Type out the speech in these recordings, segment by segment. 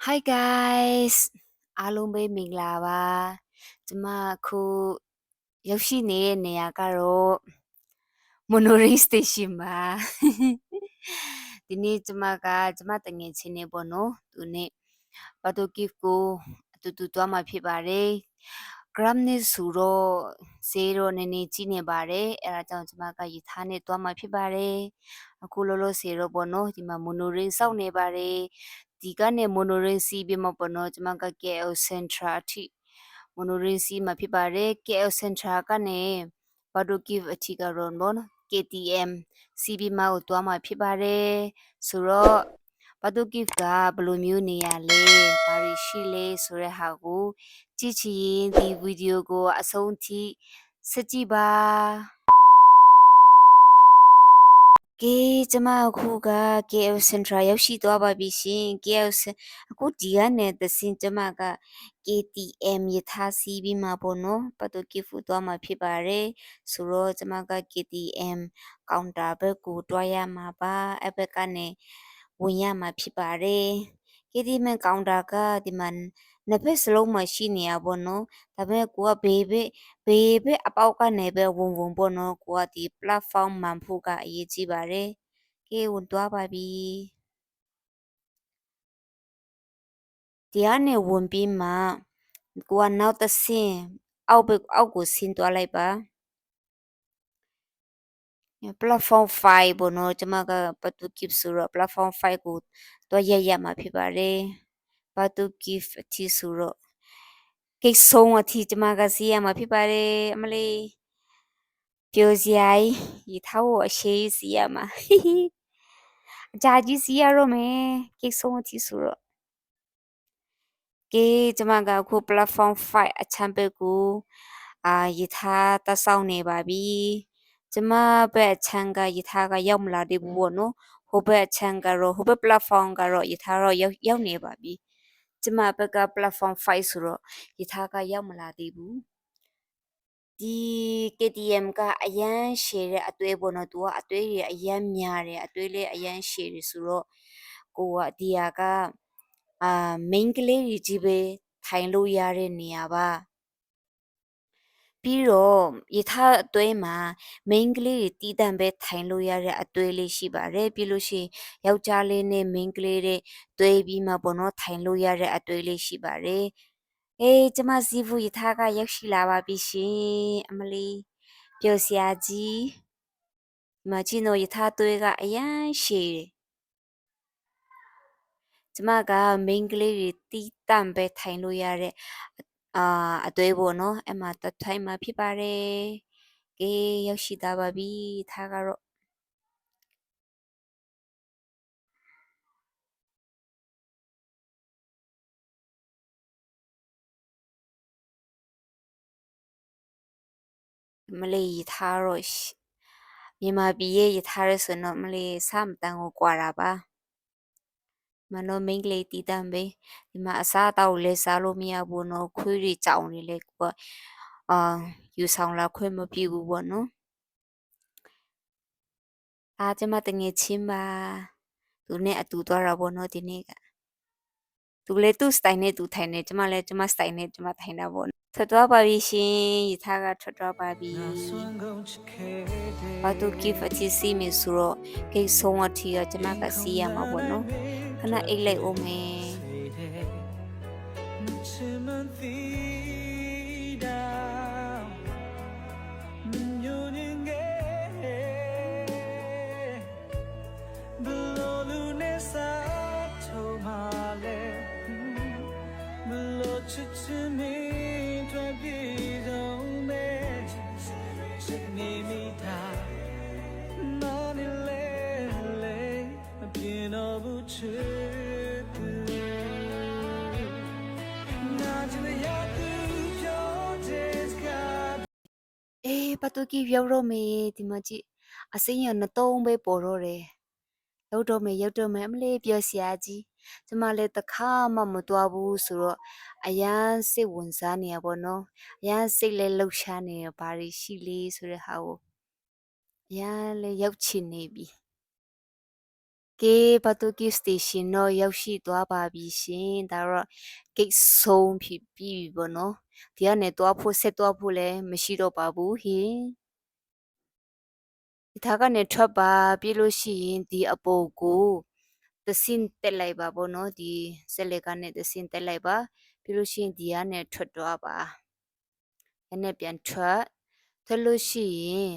Hi guys အားလုံးပဲမင်္ဂလာပါကျမအခုရောက်ရှိနေတဲ့နေရာကတော့ Monorail station ပါဒီနေ့ကျမတငယ်ချင်းနေပေါ့နော်သူနဲ့ဘာတိုဂစ်ကိုအတူတူသွားမှာဖြစ်ပါတယ် Grab နဲ့ဆိုတော့ဈေးတော့နည်းနည်းကြီးနေပါတယ်အဲဒါကြောင့်ကျမကရထားနဲ့သွားမှာဖြစ်ပါတယ်အခုလောလောဆယ်တော့ပေါ့နော်ဒီမှာ Monorail စောင့်နေပါတယ်ဒီကနေ Monorail စီးပြီးမှပေါ့နော်ကျမက KL Central အထိ Monorail စီးမှာဖြစ်ပါတယ် KL Central ကနေဘာတိုဂစ်အထိကတော့ပေါ့နော် KTM စီးပြီးမှကိုသွားမှာဖြစ်ပါတယ်ဆိုတော့ဘာတိုဂစ်ကဘယ်လိုမျိုးနေရလဲဘာတွေရှိလဲဆိုတဲ့ဟာကိုကြည့်ချင်ရင်ဒီဗီဒီယိုကိုအဆုံးထိဆက်ကြည့်ပါကဲကျမအခုက KL Central ရောက်ရှိသွားပါပြီရှင် အခုဒီကနေသစင်ကျမက KTM ရထားစီးပြီးမှာပေါ့နော်ပတ်တူကီဖူသွားမှာဖြစ်ပါတယ်ဆိုတော့ကျမက KTM ကောင်တာဘက်ကိုတွားရမှာပါအဘက်ကနေဝင်ရမှာဖြစ်ပါတယ် KTM ကောင်တာကဒီမှာနှစ်ဖက်စလုံးမှာရှိနေရပေါ့နော်ဒါပေမဲ့ကိုကဘေးအပေါက်ကနေပဲဝင်ပေါ့နော်ကိုကဒီ platform မှန်ဖို့ကအရေးကြီးပါတယ်ကဲဝင်သွားပါပြီဒီကနေဝင်ပြီးမှကိုကနောက်တစ်ဆင့်အောက်ကိုဆင်းသွားလိုက်ပါ platform 5ပေါ့နော်ကျမကပတ်တူကစ်ဆိုတော့ platform 5ကိုတွားရမှာဖြစ်ပါတယ်ပတ်တူကစ်အထိဆိုတော့ကိတ်ဆုံးအထိကျမကစီးရမှာဖြစ်ပါတယ်အမလေးပြောစရာကြီးရထားကိုအရှိစီးရမှာအကြာကြီးစီးရတော့မယ်ကိတ်ဆုံးအထိဆိုတော့ကဲကျမကအခု platform 5အချမ်းဘက်ကိုရထားတဆောက်နေပါပြီကျမဘက်အချမ်းကရထားကရောက်မလာသေးဘူးပေါ့နော်ဟိုဘက်အချမ်းကတော့ဟိုဘက် platform ကတော့ရထားတော့ရောက်နေပါပြီကျမဘက်က platform 5ဆိုတော့ရထားကရောက်မလာသေးဘူးဒီ KTM ကအရန်ရှည်တဲ့အသွေးပေါ့နော်သူကအသွေးတွေအရန်များတယ်အသွေးလေးအရန်ရှည်တယ်ဆိုတော့ကိုကဒီဟာကmain ကလေးကြီးပဲထိုင်လို့ရတဲ့နေရာပါပြီးတော့ရထားအသွေးမှာ main ကလေးတွေတီးတန့်ပဲထိုင်လို့ရတဲ့အသွေးလေးရှိပါတယ်ပြီးလို့ရှိရင်ယောက်ျားလေးနဲ့ main ကလေးတွေသွေးပြီးမှပေါ့နော်ထိုင်လို့ရတဲ့အသွေးလေးရှိပါတယ်ကျမစီးဖူးရထားကရောက်ရှိလာပါပြီရှင်အမလီပျော်စရာကြီးဒီမှာကြည့်နော်ရထားသွေးကအရန်ရှည်တယ်ကျမက main ကလေးတွေတီးတန့်ပဲထိုင်လို့ရတဲ့အသွေးပေါ့နော်အဲ့မှာတထိုင်မှာဖြစ်ပါတယ်ကဲရောက်ရှိသွားပါပြီထားကတော့မလေးထားတော့မြန်မာပြည်ရဲ့ရထားရဆိုတော့မလေးစမတန်ကိုကွာတာပါမနောမိန်းကလေးတီးတမ်းပဲဒီမှာအစားအသောက်လည်းစားလို့မရဘူးနော်ခွေးတွေကြောင်နေလေကိုကယူဆောင်လာခွင့်မပြုဘူးပေါ့နော်ကျမတငယ်ချင်းပါသူနဲ့အတူသွားတာပေါ့နော်ဒီနေ့ကသူလည်းသူ့စတိုင်နဲ့သူထိုင်နေကျမလည်းကျမစတိုင်နဲ့ကျမထိုင်တာပေါ့ထွက်သွားပါပြီရှင်ရထားကထွက်သွားပါပြီဘာတူကိဖတီစီမီဆိုတော့ဂိတ်ဆုံးအထိကကျမကစီးရမှာပေါ့နော်ခဏအိတ်လိုက်အောင်မယ်ပတ်တူကီရောက်တော့မေဒီမှာကြည့်အစိမ်းရနှစ်သုံးပဲပေါ်တော့တယ်ရောက်တော့မယ်အမလေးပြောစရာကြီးကျမလည်းတစ်ခါမှမသွားဘူးဆိုတော့အရန်စိတ်ဝင်စားနေရပါတော့အရန်စိတ်လည်းလှုပ်ရှားနေရဘာတွေရှိလဲဆိုတဲ့ဟာကိုအရန်လည်းရောက်ချင်နေပြီက ကေဘတ်တူကီစတေရှင်တော့ရောက်ရှိသွားပါပြီရှင်ဒါတော့ဂိတ်ဆုံးဖြစ်ပြီပေါ့နော်ဒီကနေသွားဖို့ဆက်သွားဖို့လည်းမရှိတော့ပါဘူးဟင်ဒီထားကနေထွက်ပါပြလို့ရှိရင်ဒီအပေါ်ကိုသစင်တက်လိုက်ပါပေါ့နော်ဒီဆက်လက်ကနေသစင်တက်လိုက်ပါပြလို့ရှိရင်ဒီကနေထွက်တော့ပါအဲ့နဲ့ပြန်ထွက်လို့ရှိရင်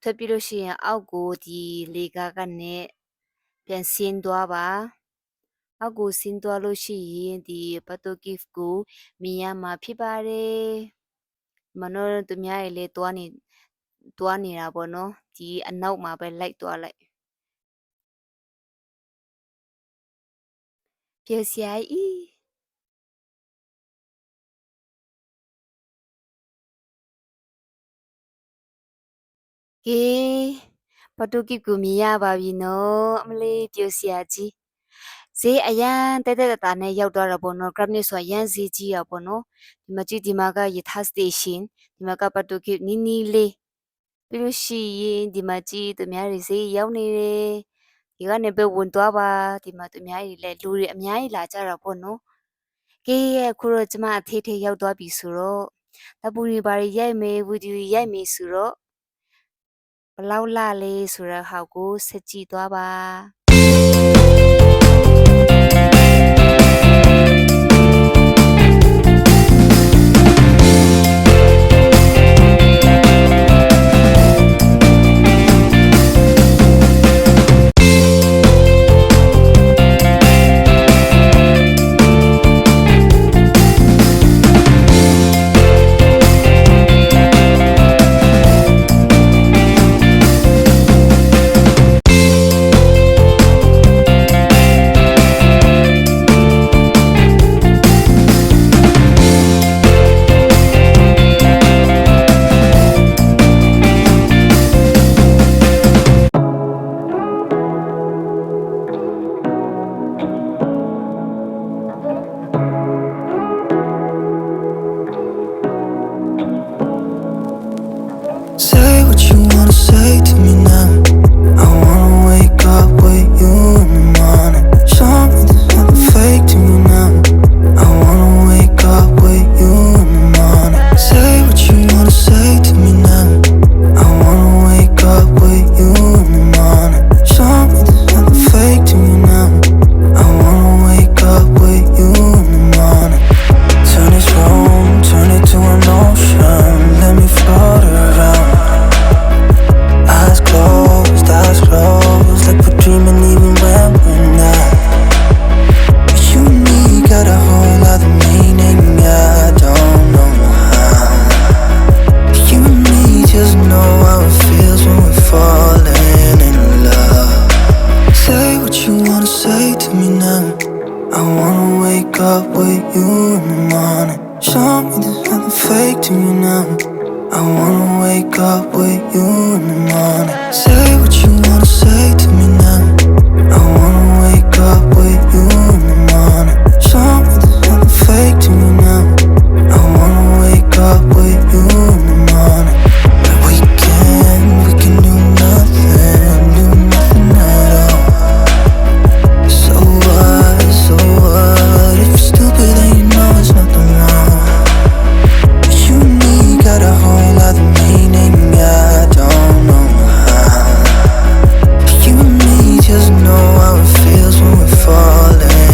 ထွက်ပြီးလို့ရှိရင်အောက်ကိုဒီလေကားကနေပြန်ဆင်းသွားပါအောက်ကိုဆင်းသွားလို့ရှိရင်ဒီပတ်တိုဂစ်ကိုမြင်ရမှာဖြစ်ပါတယ်မနောသူများရဲ့လေတွားနေတာပေါ့နော်ဒီအနောက်မှာပဲလိုက်သွားလိုက်ပြစရာဤကေပတ်တိုဂစ်ကိုမြင်ရပါပြီနော်အမလေးပြစရာကြီးဈေးအရန်တဲတာနဲ့ရောက်သွားတာပေါ့နော် grab နဲ့ဆိုရန်ဈေးကြီးရပေါ့နော်ဒီမှာကြည့်ဒီမှာကယထာစတေရှင်ဒီမှာကပတ်တူကိနီနီလေးပြီးလို့ရှိရင်ဒီမှာကြည့်သူများတွေဈေးရောက်နေတယ်ဒီကနေပဲဝင်သွားပါဒီမှာသူများတွေလည်းလူတွေအများကြီးလာကြတာပေါ့နော်ကေးရဲ့ခုတော့ကျမအသေးသေးရောက်သွားပြီဆိုတော့တပူရီဘာတွေရိုက်မယ်ဗီဒီယိုရိုက်မယ်ဆိုတော့ဘလောက်လာလဲဆိုတော့ဟောက်ကိုဆက်ကြည့်သွားပါ Say what you wanna say to me now. I wanna wake up with you in the morning. Show me there's nothing fake to me now. I wanna wake up with you in the morning. Say what you wanna say to me now. I wanna wake up with you in the morning. Show me there's nothing fake to me now. I wanna wake up with you in the morning. Turn this room, turn it to an ocean. Let me float around. Eyes closed, like we're dreaming even when we're not. But you and me got a whole other meaning, I don't know how. But you and me just know how it feels when we're falling in love. Say what you wanna say to me now. I wanna wake up with you in the morning. Show me there's nothing fake to me now. I wanna wake up with you in the morning. Say what you wanna say to me now. I wanna wake up with you in the morning. Show me there's nothing fake to me now. I wanna wake up with you in the morning. But we can do nothing at all. So what? If you're stupid then you know it's nothing wrong. But you and me got a whole other meaning, I don't know how. But you and me just know how it feels when we're falling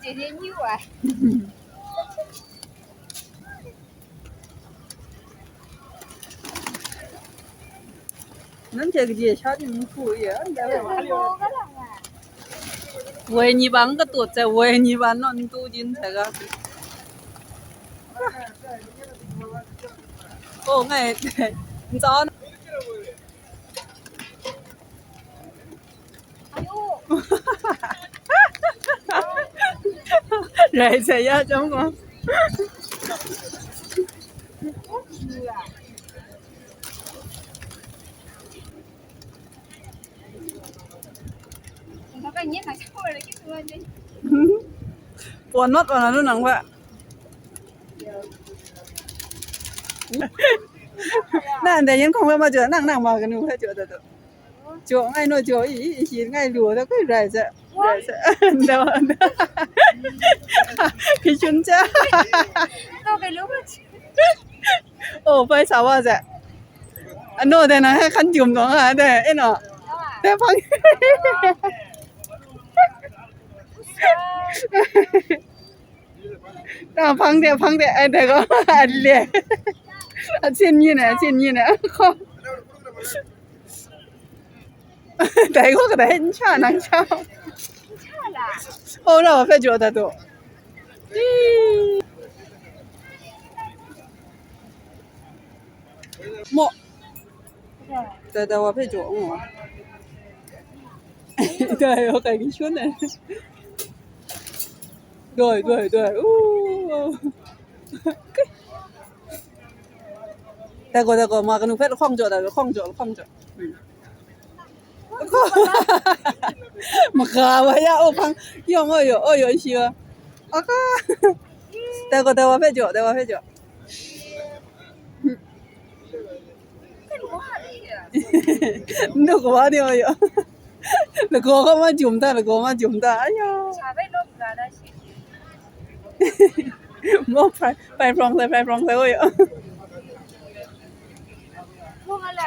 姐姐你玩。恁这个节下的苦也，我个人啊。为你帮个多在为你帮恁多进这个。哦，哎，你早。哎呦。来这呀，怎么？我感觉那小孩儿给说的。ปวดน็อตวันนั้นหนังว่านั่นแต่ยังคงไม่มาเจอนั่งมากันอยู่แค่เจอแต่ตัวโจง่ายโนโจอีหินง่ายรัวแล้วก็ไรจะเดี๋ยวพี่ชุนจ้า都给留过去。โอ้ไปสาวว่าจะอันโน่แต่นะให้คันจุ่มหนองอ่ะแต่เอ็นอ่ะแต่ฟังน่าฟังแต่ไอ้แต่ก็อันเลยเช่นนี้นะเขาแต่ก็ก็ได้ชานังชาโอ้เราไปจอดตัวหมอแต่ว่าไปจอดอ๋อ对我感觉说呢对แต่ก็มากันหนูเพชรคล่องจอดคล่องจอดมาขาวะยะโอ้พังย่องโอ้ยชิวอ่ะก็แต่ว่าเพชรจอดนูก็ว่าเดียวอยู่แล้วก็มาจุ่มตา哎呀茶杯都不干的行。มอไปพร้องเลยโอ้ย我们俩。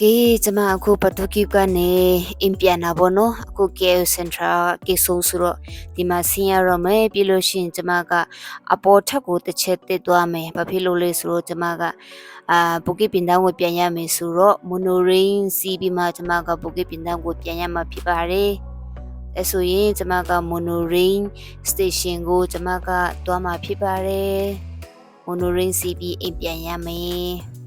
ကေကျမအခုပတူကိကနေအင်ပြန်နာဘောနော်အခုကေစင်ထရာကေဆိုဆိုတော့ဒီမှာဆင်းရတော့မယ်ပြီးလို့ရှိရင်ကျမကအပေါ်ထက်ကိုတစ်ချက်တက်သွားမယ်ဘာဖြစ်လို့လဲဆိုတော့ကျမကဘူကိပင်တန်းကိုပြန်ရမယ်ဆိုတော့မိုနိုရင်းစီးပြီးမှကျမကဘူကိပင်တန်းကိုပြန်ရမှာဖြစ်ပါတယ်အဲဆိုရင်ကျမကမိုနိုရင်းစတေရှင်ကိုကျမကသွားမှာဖြစ်ပါတယ်မိုနိုရင်းစီးပြီးအင်ပြန်ရမယ်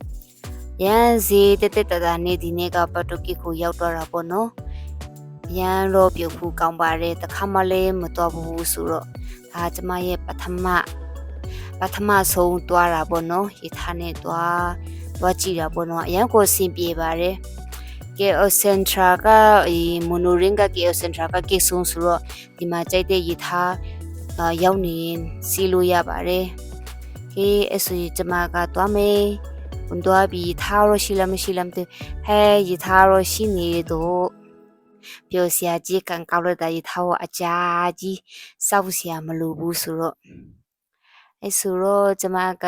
ရန်စီတက်တာနေဒီနေ့ကပတူကိကိုရောက်တော့တာပေါ့နော်ရန်တော့ပြုတ်ဖူးကောင်းပါတယ်တခါမှလည်းမတော်ဘူးဆိုတော့ဒါကျမရဲ့ပထမဆုံးတွားတာပေါ့နော်ရထားနဲ့တွားကြည့်တာပေါ့နော်အရင်ကိုအဆင်ပြေပါတယ်KL Central ကmonorail က KL Central ကကိဆုံဆိုတော့ဒီမှာကြိုက်တဲ့ရထားရောက်နေစီးလို့ရပါတယ်အဆွေကျမကတွားမယ်တွားပြီးထားရရှိလားမရှိလားမသိဟဲရထားရရှိနေတော့ပြောစရာကြီးကန်ကောက်လိုက်တာရထားကိုအကြာကြီးစောက်စရာမလိုဘူးဆိုတော့ဆိုတော့ကျမက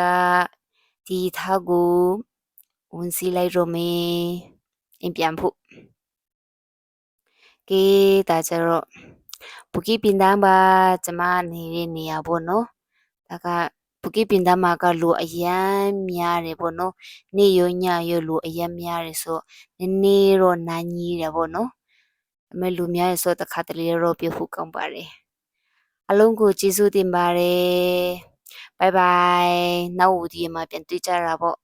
ဒီထားကိုဝင်စီလိုက်တော့မယ်အင်ပြန်ဖို့ဒါကြတော့ဘူကိပင်တန်းပါကျမနေတဲ့နေရာပေါ့နော်ဒါကဘူကိပင်တန်းမှာကလူအရန်များတယ်ပေါ့နော်နေရညရလူအရန်များတယ်ဆိုနည်းနည်းတော့နာကြီးတယ်ပေါ့နော်အမေလူများရဆိုတခါတလေတော့ပြဖို့ကောင်းပါတယ်အလုံးကိုကျေးဇူးတင်ပါတယ်ဘိုင်ဘိုင်နောက်ဦးဒီမှာပြန်တွေ့ကြတာပေါ့